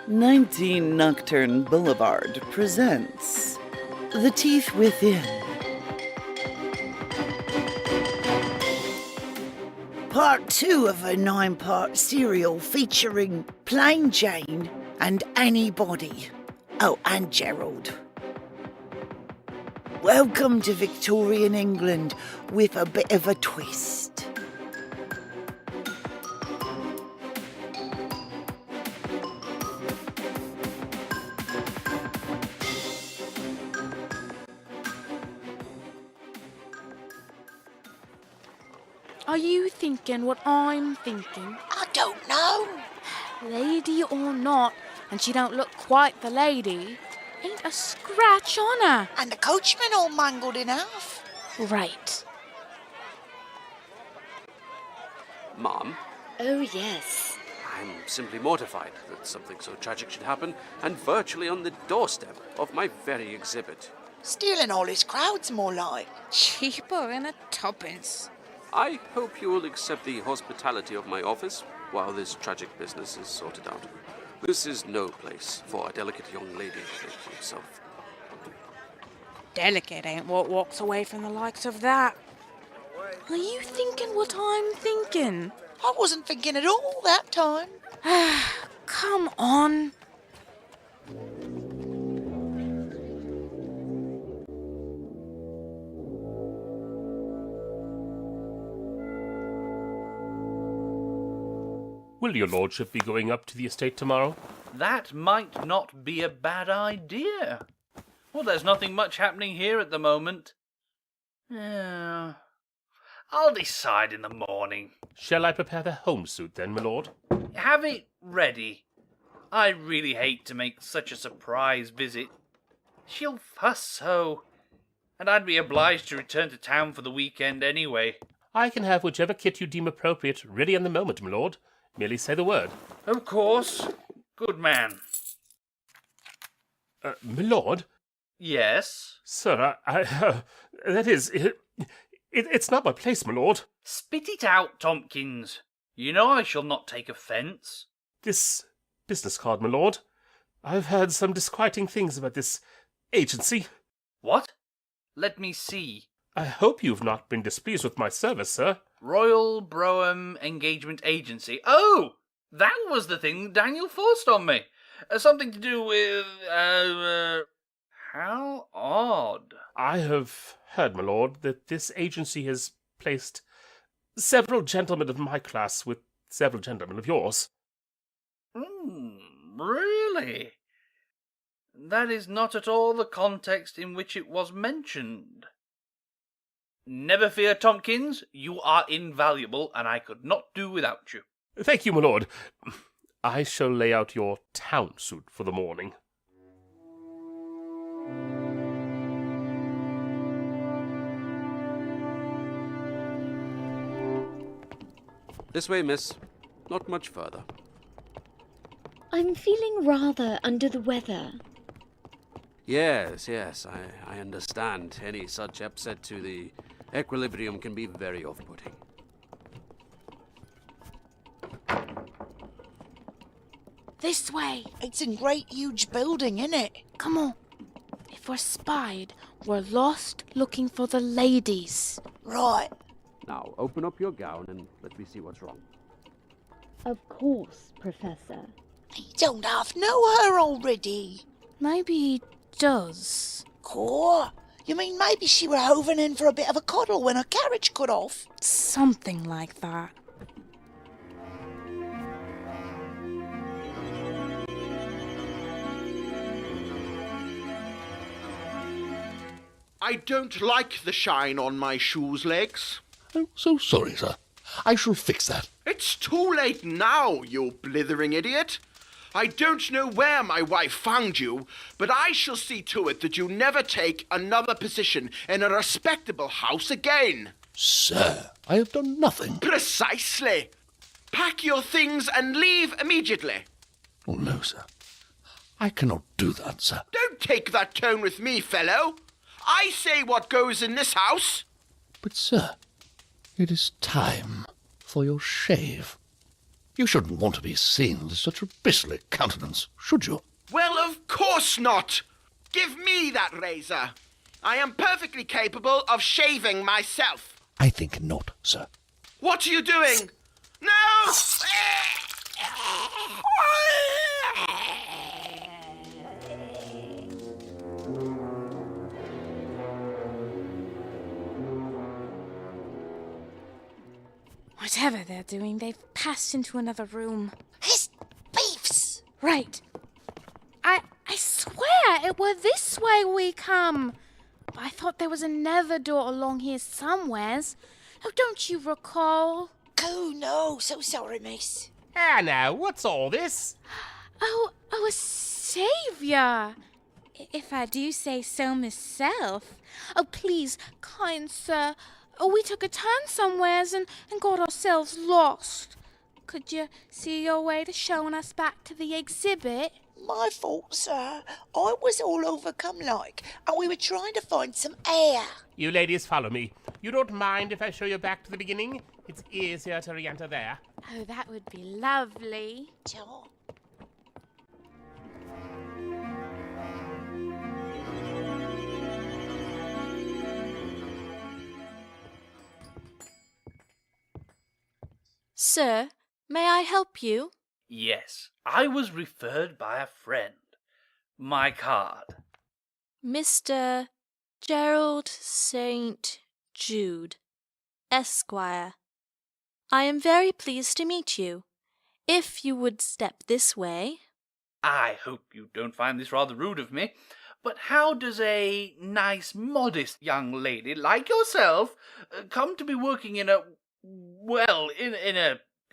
19 Nocturne Boulevard presents The Teeth Within. Part 2 of a 9-part serial featuring Plain Jane and Anybody. Oh, and Gerald. Welcome to Victorian England with a bit of a twist. Are you thinking what I'm thinking? I don't know. Lady or not, and she don't look quite the lady, ain't a scratch on her. And the coachman all mangled in half. Right. Mom? Oh, yes. I'm simply mortified that something so tragic should happen, and virtually on the doorstep of my very exhibit. Stealing all his crowds, more like. Cheaper than a tuppence. I hope you will accept the hospitality of my office while this tragic business is sorted out. This is no place for a delicate young lady like yourself. Delicate ain't what walks away from the likes of that. Are you thinking what I'm thinking? I wasn't thinking at all that time. Come on. Will your lordship be going up to the estate tomorrow? That might not be a bad idea. Well, there's nothing much happening here at the moment. I'll decide in the morning. Shall I prepare the home suit then, my lord? Have it ready. I really hate to make such a surprise visit. She'll fuss so, and I'd be obliged to return to town for the weekend anyway. I can have whichever kit you deem appropriate ready on the moment, my lord. Merely say the word. Of course. Good man. My lord? Yes? Sir, that is, it's not my place, my lord. Spit it out, Tompkins. You know I shall not take offence. This business card, my lord. I've heard some disquieting things about this agency. What? Let me see. I hope you've not been displeased with my service, sir. Royal Brougham Engagement Agency. Oh! That was the thing Daniel forced on me. Something to do with, how odd. I have heard, my lord, that this agency has placed several gentlemen of my class with several gentlemen of yours. Really? That is not at all the context in which it was mentioned. Never fear, Tompkins. You are invaluable, and I could not do without you. Thank you, my lord. I shall lay out your town suit for the morning. This way, miss. Not much further. I'm feeling rather under the weather. Yes, I understand. Any such upset to the equilibrium can be very off-putting. This way. It's a great huge building, innit? Come on. If we're spied, we're lost looking for the ladies. Right. Now, open up your gown and let me see what's wrong. Of course, Professor. You don't half know her already. Maybe he does. Core? You mean maybe she were hovering in for a bit of a cuddle when her carriage cut off? Something like that. I don't like the shine on my shoes legs. I'm so sorry, sir. I shall fix that. It's too late now, you blithering idiot. I don't know where my wife found you, but I shall see to it that you never take another position in a respectable house again. Sir, I have done nothing. Precisely. Pack your things and leave immediately. Oh, no, sir. I cannot do that, sir. Don't take that tone with me, fellow. I say what goes in this house. But, sir, it is time for your shave. You shouldn't want to be seen with such a beastly countenance, should you? Well, of course not! Give me that razor. I am perfectly capable of shaving myself. I think not, sir. What are you doing? No! Whatever they're doing, they've passed into another room. His beefs! Right. I swear it were this way we come. But I thought there was another door along here somewheres. Oh, don't you recall? Oh, no, so sorry, miss. Ah, now, what's all this? Oh, a saviour. If I do say so myself. Oh, please, kind sir. Oh, we took a turn somewheres and got ourselves lost. Could you see your way to showing us back to the exhibit? My fault, sir. I was all overcome like, and we were trying to find some air. You ladies follow me. You don't mind if I show you back to the beginning? It's easier to re-enter there. Oh, that would be lovely. Sure. Sir, may I help you? Yes, I was referred by a friend. My card. Mr. Gerald St.Jude, Esquire. I am very pleased to meet you. If you would step this way. I hope you don't find this rather rude of me, but how does a nice, modest young lady like yourself come to be working in a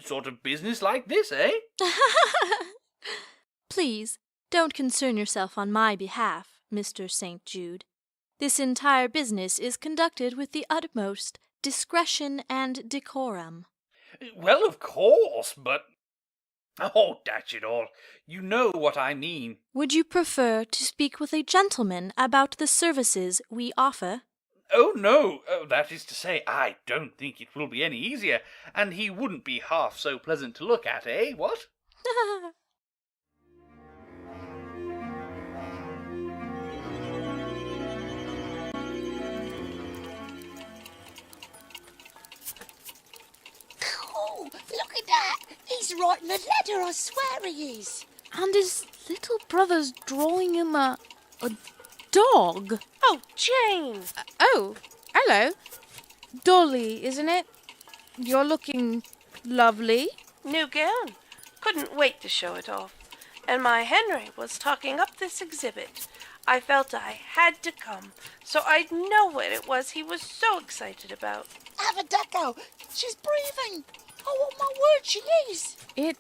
sort of business like this, eh? Please, don't concern yourself on my behalf, Mr. St. Jude. This entire business is conducted with the utmost discretion and decorum. Well, of course, but... Oh, dash it all. You know what I mean. Would you prefer to speak with a gentleman about the services we offer? Oh, no. That is to say, I don't think it will be any easier, and he wouldn't be half so pleasant to look at, eh? What? Oh, look at that! He's writing a letter, I swear he is. And his little brother's drawing him a dog. Oh, Jane! Oh, hello. Dolly, isn't it? You're looking lovely. New gown. Couldn't wait to show it off. And my Henry was talking up this exhibit. I felt I had to come, so I'd know what it was he was so excited about. Have a deco. She's breathing. Oh, my word, she is. It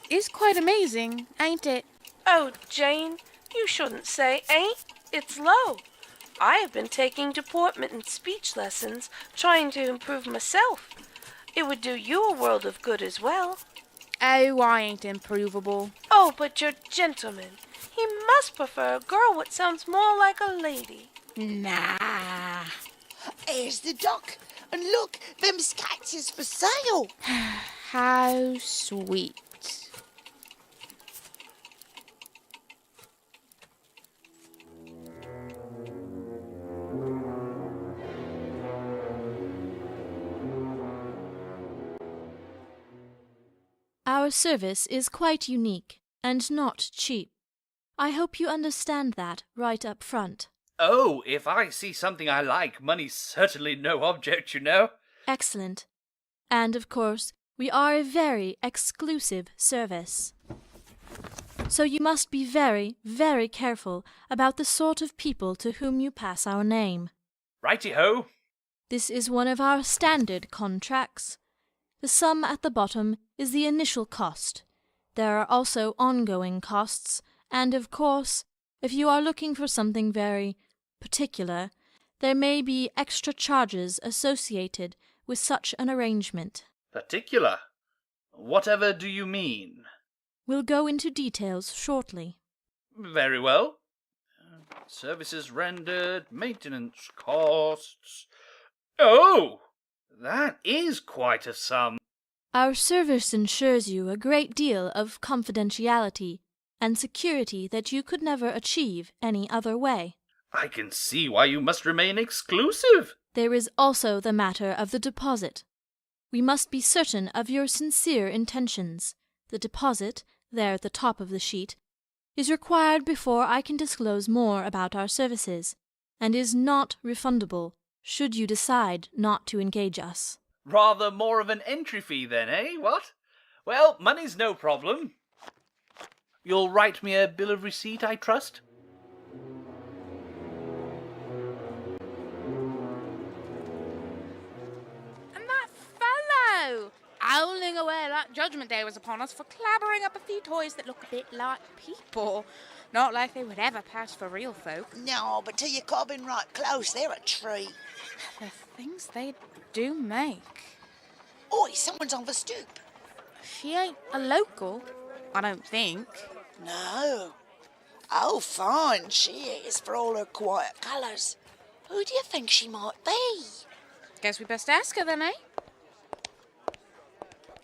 is quite amazing, ain't it? Oh, Jane, you shouldn't say ain't. It's low. I have been taking deportment and speech lessons, trying to improve myself. It would do you a world of good as well. Oh, I ain't improvable. Oh, but your gentleman. He must prefer a girl what sounds more like a lady. Nah. Here's the dock. And look, them cats is for sale. How sweet. Our service is quite unique and not cheap. I hope you understand that right up front. Oh, if I see something I like, money's certainly no object, you know. Excellent. And, of course, we are a very exclusive service. So you must be very, very careful about the sort of people to whom you pass our name. Righty-ho. This is one of our standard contracts. The sum at the bottom is the initial cost. There are also ongoing costs, and, of course, if you are looking for something very particular, there may be extra charges associated with such an arrangement. Particular? Whatever do you mean? We'll go into details shortly. Very well. Services rendered, maintenance costs... Oh! That is quite a sum. Our service ensures you a great deal of confidentiality and security that you could never achieve any other way. I can see why you must remain exclusive. There is also the matter of the deposit. We must be certain of your sincere intentions. The deposit, there at the top of the sheet, is required before I can disclose more about our services, and is not refundable should you decide not to engage us. Rather more of an entry fee then, eh? What? Well, money's no problem. You'll write me a bill of receipt, I trust? And that fellow, howling away like Judgment Day was upon us for clabbering up a few toys that look a bit like people. Not like they would ever pass for real folk. No, but till you come in right close, they're a treat. The things they do make. Oi, someone's on the stoop. She ain't a local, I don't think. No. Oh, fine she is, for all her quiet colours. Who do you think she might be? Guess we best ask her then, eh?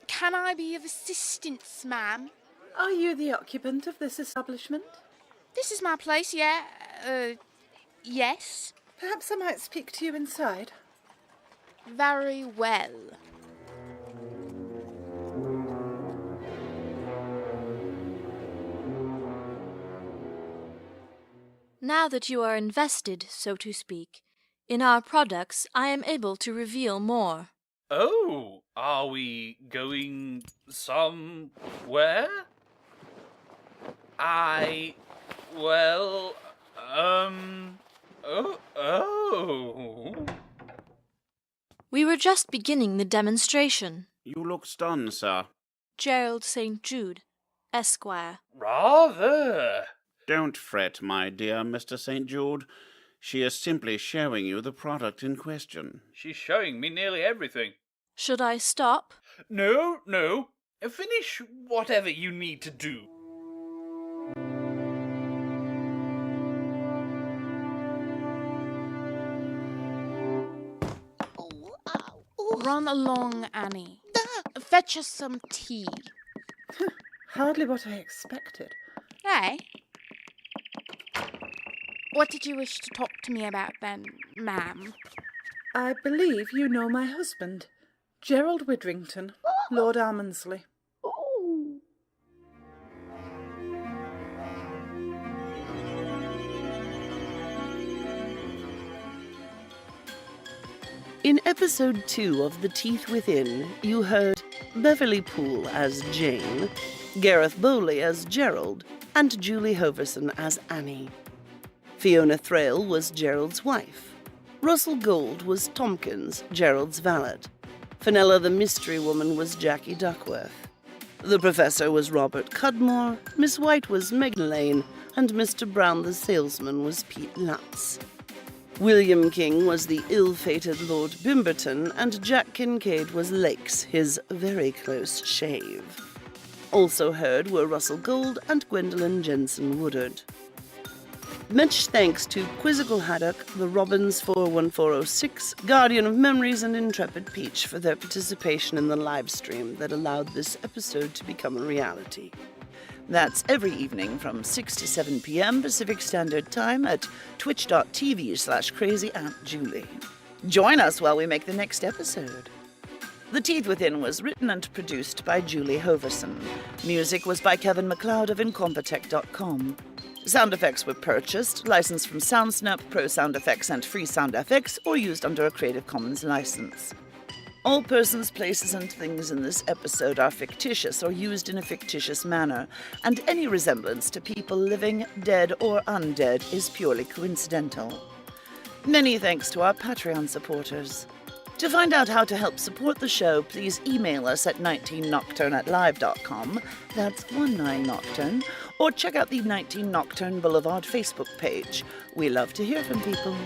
Can I be of assistance, ma'am? Are you the occupant of this establishment? This is my place, yeah. Yes. Perhaps I might speak to you inside. Very well. Now that you are invested, so to speak, in our products, I am able to reveal more. Oh, are we going somewhere? We were just beginning the demonstration. You look stunned, sir. Gerald St.Jude, Esquire. Rather. Don't fret, my dear Mr. St.Jude. She is simply showing you the product in question. She's showing me nearly everything. Should I stop? No. Finish whatever you need to do. Run along, Annie. Fetch us some tea. Hardly what I expected. Hey? What did you wish to talk to me about then, ma'am? I believe you know my husband, Gerald Widrington, Lord Almondsley. In episode 2 of The Teeth Within, you heard Beverly Poole as Jane, Gareth Bowley as Gerald, and Julie Hoverson as Annie. Fiona Thrale was Gerald's wife. Russell Gold was Tompkins, Gerald's valet. Fenella the Mystery Woman was Jackie Duckworth. The Professor was Robert Cudmore, Miss White was Megan Lane, and Mr. Brown the Salesman was Pete Lutz. William King was the ill-fated Lord Bimberton, and Jack Kincaid was Lakes, his very close shave. Also heard were Russell Gold and Gwendolyn Jensen Woodard. Much thanks to Quizzical Haddock, the Robins 41406, Guardian of Memories, and Intrepid Peach for their participation in the live stream that allowed this episode to become a reality. That's every evening from 6 to 7 p.m. Pacific Standard Time at twitch.tv/crazyauntjulie. Join us while we make the next episode. The Teeth Within was written and produced by Julie Hoverson. Music was by Kevin MacLeod of Incompetech.com. Sound effects were purchased, licensed from SoundSnap, Pro Sound Effects, and Free Sound FX, or used under a Creative Commons license. All persons, places, and things in this episode are fictitious or used in a fictitious manner, and any resemblance to people living, dead, or undead is purely coincidental. Many thanks to our Patreon supporters. To find out how to help support the show, please email us at 19nocturne@live.com, that's 19nocturne, or check out the 19 Nocturne Boulevard Facebook page. We love to hear from people.